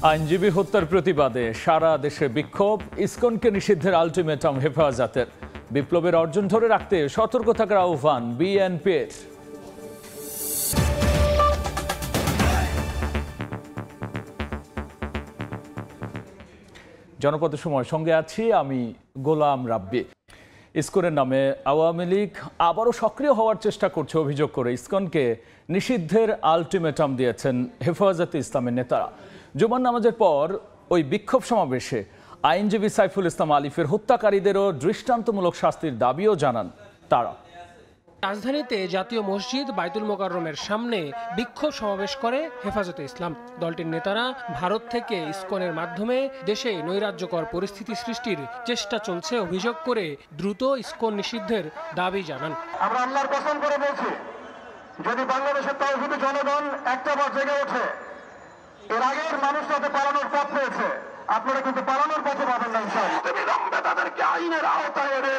আইনজীবী হত্যার প্রতিবাদে সারা দেশে বিক্ষোভ, ইসকনকে নিষিদ্ধের আলটিমেটাম হেফাজতের। বিপ্লবের অর্জন ধরে রাখতে সতর্ক থাকার আহ্বান বিএনপির। জনপদের সময় সঙ্গে আছি আমি গোলাম রাব্বি। ইসকনের নামে আওয়ামী লীগ আবারও সক্রিয় হওয়ার চেষ্টা করছে অভিযোগ করে ইসকনকে নিষিদ্ধের আলটিমেটাম দিয়েছেন হেফাজতে ইসলামের নেতারা। জুমার নামাজের পর ওই বিক্ষোভ সমাবেশে আইনজীবী সাইফুল ইসলাম আলিফের হত্যাকারীদেরও দৃষ্টান্তমূলক শাস্তির দাবিও জানান তারা। রাজধানীতে জাতীয় মসজিদ বাইতুল মোকাররমের সামনে বিক্ষোভ সমাবেশ করে হেফাজতে ইসলাম। দলটির নেতারা ভারত থেকে ইসকনের মাধ্যমে দেশে নৈরাজ্যকর পরিস্থিতি সৃষ্টির চেষ্টা চলছে অভিযোগ করে দ্রুত ইসকন নিষিদ্ধের দাবি জানান। আমরা আল্লাহর কসম করে বলছি, যদি বাংলাদেশের তাওহীদি জনগণ একটাবার জেগে ওঠে, এর আগের মানুষ যাতে পালানোর পথ পেয়েছে, আপনারা কিন্তু পালানোর পথে পাবেন না। বিলম্বে তাদেরকে আইনের আওতায় এনে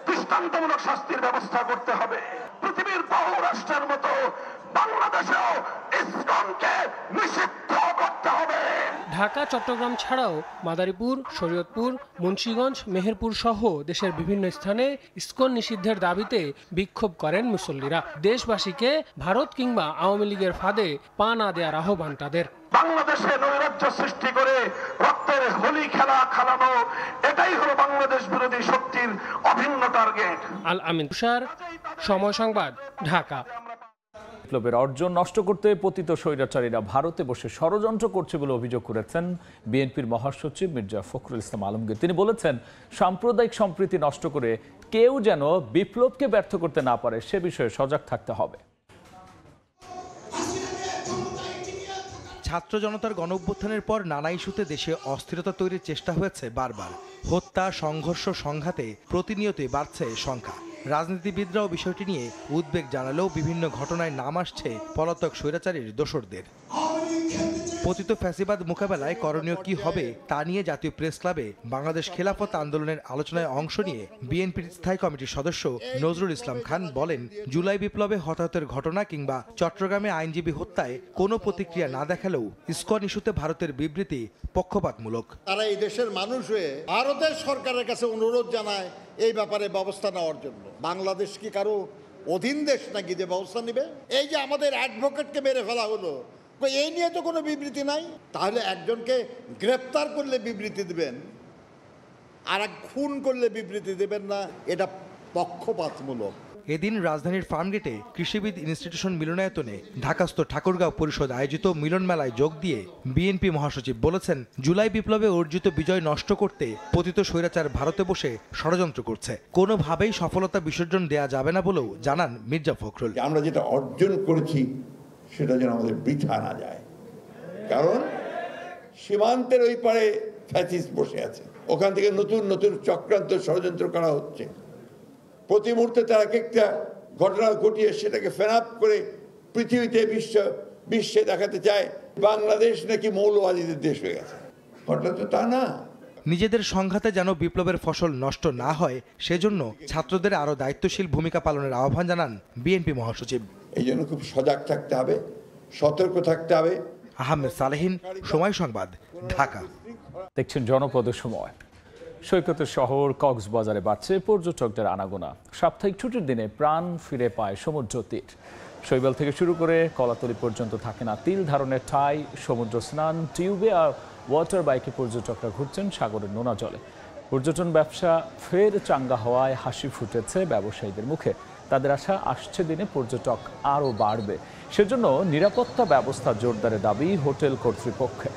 দৃষ্টান্তমূলক শাস্তির ব্যবস্থা করতে হবে। পৃথিবীর বহু রাষ্ট্রের মতো বাংলাদেশেও ইসকনকে নিষিদ্ধ করতে হবে। ঢাকা, চট্টগ্রাম ছাড়াও মাদারীপুর, শরীয়তপুর, মুন্সিগঞ্জ, মেহেরপুর সহ দেশের বিভিন্ন স্থানে ইসকন নিষিদ্ধের দাবিতে বিক্ষোভ করেন মুসল্লিরা। দেশবাসীকে ভারত কিংবা আওয়ামী লীগের ফাঁদে পা না দেওয়ার আহ্বান তাদের। বাংলাদেশে নৈরাজ্য সৃষ্টি করে রক্তের হোলি খেলা খেলানো, এটাই হলো বাংলাদেশ বিরোধী শক্তির অভিন্ন টার্গেট। আল আমিন তুষার, সময় সংবাদ, ঢাকা। বিপ্লবের অর্জন নষ্ট করতে পতিত স্বৈরাচারীরা ভারতে বসে ষড়যন্ত্র করছে বলে অভিযোগ করেছেন বিএনপির মহাসচিব মির্জা ফখরুল ইসলাম আলমগীর। তিনি বলেছেন, সাম্প্রদায়িক সম্প্রীতি নষ্ট করে কেউ যেন বিপ্লবকে ব্যর্থ করতে না পারে সে বিষয়ে সজাগ থাকতে হবে। ছাত্র জনতার গণঅভ্যুত্থানের পর নানা ইস্যুতে দেশে অস্থিরতা তৈরির চেষ্টা হয়েছে বারবার। হত্যা, সংঘর্ষ, সংঘাতে প্রতিনিয়তই বাড়ছে সংখ্যা। রাজনীতিবিদরাও বিষয়টি নিয়ে উদ্বেগ জানালেও বিভিন্ন ঘটনায় নাম আসছে পলাতক স্বৈরাচারীর দোসরদের। পতিত ফ্যাসিবাদ মোকাবেলায় করণীয় কি হবে তা নিয়ে জাতীয় প্রেস ক্লাবে বাংলাদেশ খেলাফত আন্দোলনের আলোচনায় অংশ নিয়ে বিএনপির স্থায়ী কমিটির সদস্য নজরুল ইসলাম খান বলেন, জুলাই বিপ্লবে হতাহতের ঘটনা কিংবা চট্টগ্রামে আইনজীবী হত্যায় কোনো প্রতিক্রিয়া না দেখালেও ইসকন ইস্যুতে ভারতের বিবৃতি পক্ষপাতমূলক। তারা এই দেশের মানুষ হয়ে ভারতের সরকারের কাছে অনুরোধ জানায় এই ব্যাপারে ব্যবস্থা নেওয়ার জন্য। বাংলাদেশ কি কারো অধীন দেশ নাকি যে ব্যবস্থা নেবে? এই যে আমাদের অ্যাডভোকেটকে মেরে ফেলা হলো, এই নিয়ে তো কোনো বিবৃতি নাই। তাহলে একজনকে গ্রেপ্তার করলে বিবৃতি দিবেন, আর এক খুন করলে বিবৃতি দেবেন না, এটা পক্ষপাতমূলক। এদিন রাজধানীর ফার্মগেটে কৃষিবিদ ইনস্টিটিউশন মিলনায়তনে ঢাকাস্থ ঠাকুরগাঁও পরিষদ আয়োজিত মিলন মেলায় যোগ দিয়ে বিএনপি মহাসচিব বলেছেন, জুলাই বিপ্লবে অর্জিত বিজয় নষ্ট করতে পতিত স্বৈরাচার ভারতে বসে ষড়যন্ত্র করছে। কোনোভাবেই সফলতা বিসর্জন দেয়া যাবে না বলেও জানান মির্জা ফখরুল। আমরা যেটা অর্জন করেছি সেটা যেন আমাদের বৃথা না যায়, কারণ সীমান্তের ওই পারে ফ্যাসিস্ট বসে আছে, ওখান থেকে নতুন নতুন চক্রান্ত ষড়যন্ত্র করা হচ্ছে। প্রতি মুহূর্তে তারা একটা ঘটনা ঘটিয়ে সেটাকে ফেনাপ করে পৃথিবীতে বিশ্বে দেখাতে চায় বাংলাদেশ নাকি মৌলবাদীদের দেশ হয়ে গেছে। ঘটনা তো তা না। নিজেদের সংঘাতে যেন বিপ্লবের ফসল নষ্ট না হয় সেজন্য ছাত্রদের আরো দায়িত্বশীল ভূমিকা পালনের আহ্বান জানান বিএনপি মহাসচিব। এই জন্য খুব সজাগ থাকতে হবে, সতর্ক থাকতে হবে। আহমেদ সালেহিন, সময় সংবাদ, ঢাকা। দেখছেন জনপদের সময়। সৈকতের শহর কক্সবাজারে বাড়ছে পর্যটকদের আনাগোনা। সাপ্তাহিক ছুটির দিনে প্রাণ ফিরে পায় সমুদ্র তীর। শৈবাল থেকে শুরু করে কলাতলি পর্যন্ত থাকে না তিল ধারণের ঠাঁই। সমুদ্র স্নান, টিউবে আর ওয়াটার বাইকে পর্যটকরা ঘুরছেন সাগরের নোনা জলে। পর্যটন ব্যবসা ফের চাঙ্গা হওয়ায় হাসি ফুটেছে ব্যবসায়ীদের মুখে। তাদের আশা, আসছে দিনে পর্যটক আরও বাড়বে। সেজন্য নিরাপত্তা ব্যবস্থা জোরদারের দাবি হোটেল কর্তৃপক্ষের।